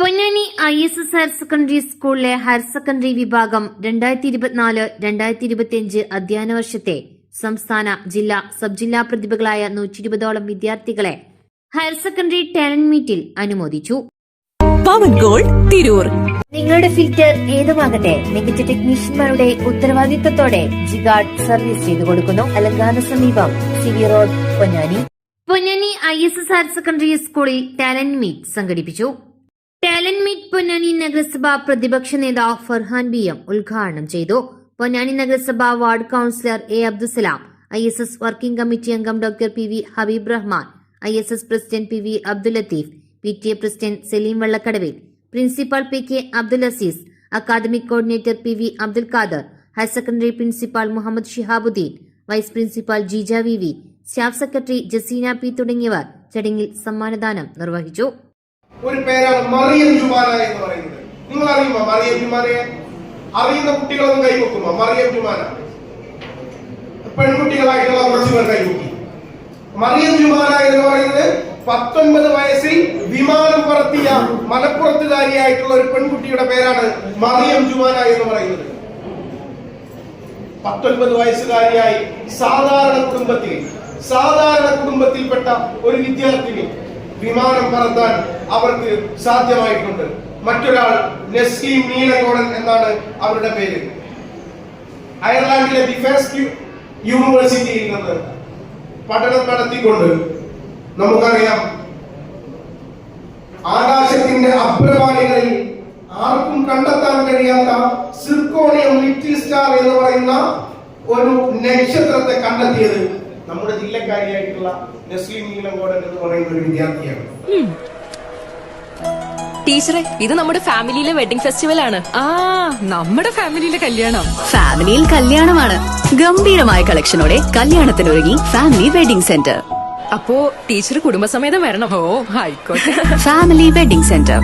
Ponnani ISS higher secondary സ്കൂളിലെ higher secondary വിഭാഗം 2024-2025 അധ്യയന വർഷത്തെ സംസ്ഥാന, ജില്ലാ, സബ് ജില്ലാ പ്രതിഭകളായ 120ഓളം വിദ്യാർത്ഥികളെ ഹയർ സെക്കൻഡറി ടാലന്റ് മീറ്റിൽ അനുമോദിച്ചു. പവൻ ഗോൾഡ് തിരൂർ. നിങ്ങളുടെ ഫിൽറ്റർ ഏതുമാകട്ടെ, മികച്ച ടെക്നീഷ്യന്മാരുടെ ഉത്തരവാദിത്തത്തോടെ ജിഗാർഡ് സർവീസ് ചെയ്തു കൊടുക്കുന്നു. അലങ്കാന സമീപം CV road, Ponnani. Ponnani ISS higher secondary സ്കൂളിൽ ടാലന്റ് മീറ്റ് സംഘടിപ്പിച്ചു. ടാലന്റ് മീറ്റ് പൊന്നാനി നഗരസഭ പ്രതിപക്ഷ നേതാവ് ഫർഹാൻ BM ഉദ്ഘാടനം ചെയ്തു. പൊന്നാനി നഗരസഭ ward councillor A. Abdussalam, ISS working committee അംഗം doctor PV Habeeb Rahman, ISS president PV Abdul Latheef, PTA president Saleem വള്ളക്കടവിൽ, principal PK Abdul Azeez, academic coordinator PV Abdul Khader, higher secondary principal Muhammad Shihabuddeen, vice principal Jeeja VV, staff secretary Jaseena P തുടങ്ങിയവർ ചടങ്ങിൽ സമ്മാനദാനം നിർവഹിച്ചു. ഒരു പേരാണ് മറിയം ജുമാന എന്ന് പറയുന്നത്. നിങ്ങൾ അറിയുമോ മറിയം ജുമാനയെ? അറിയുന്ന കുട്ടികളൊന്നും കൈവെക്കുമോ? മറിയം ജുമാന പെൺകുട്ടികളായിട്ടുള്ള കുറച്ച് പേർ കൈവെക്കി. മറിയം ജുമാന എന്ന് പറയുന്നത് 19 വയസ്സിൽ വിമാനം പറത്തിയ മലപ്പുറത്തുകാരിയായിട്ടുള്ള ഒരു പെൺകുട്ടിയുടെ പേരാണ് മറിയം ജുമാന എന്ന് പറയുന്നത്. 19 വയസ്സുകാരിയായി സാധാരണ കുടുംബത്തിൽപ്പെട്ട ഒരു വിദ്യാർത്ഥിനി വിമാനം പറത്താൻ അവർക്ക് സാധ്യമായിട്ടുണ്ട്. മറ്റൊരാൾ നസ്ലീം നീലങ്കോടൻ എന്നാണ് അവരുടെ പേര്. അയർലാൻഡിലെ ഡിഫൻസ് യൂണിവേഴ്സിറ്റിയിൽ നിന്ന് പഠനം നടത്തിക്കൊണ്ട് നമുക്കറിയാം, ആകാശത്തിന്റെ അപ്രപാളികളിൽ ആർക്കും കണ്ടെത്താൻ കഴിയാത്ത സിർക്കോണിയം ലിറ്റിൽ സ്റ്റാർ എന്ന് പറയുന്ന ഒരു നക്ഷത്രത്തെ കണ്ടെത്തിയത് നമ്മുടെ ജില്ലക്കാരിയായിട്ടുള്ള നസ്ലീം നീലങ്കോടൻ എന്ന് പറയുന്ന ഒരു വിദ്യാർത്ഥിയാണ്. ടീച്ചറെ, ഇത് നമ്മുടെ ഫാമിലിയിലെ വെഡിങ് ഫെസ്റ്റിവൽ ആണ്. നമ്മുടെ ഫാമിലിയിലെ കല്യാണം. ഫാമിലിയിൽ കല്യാണമാണ്. ഗംഭീരമായ കളക്ഷനോടെ കല്യാണത്തിനൊരുങ്ങി ഫാമിലി വെഡിങ് സെന്റർ. അപ്പോ ടീച്ചർ കുടുംബസമേതം വരണം. ഓ ആയിക്കോട്ടെ. Family wedding centre.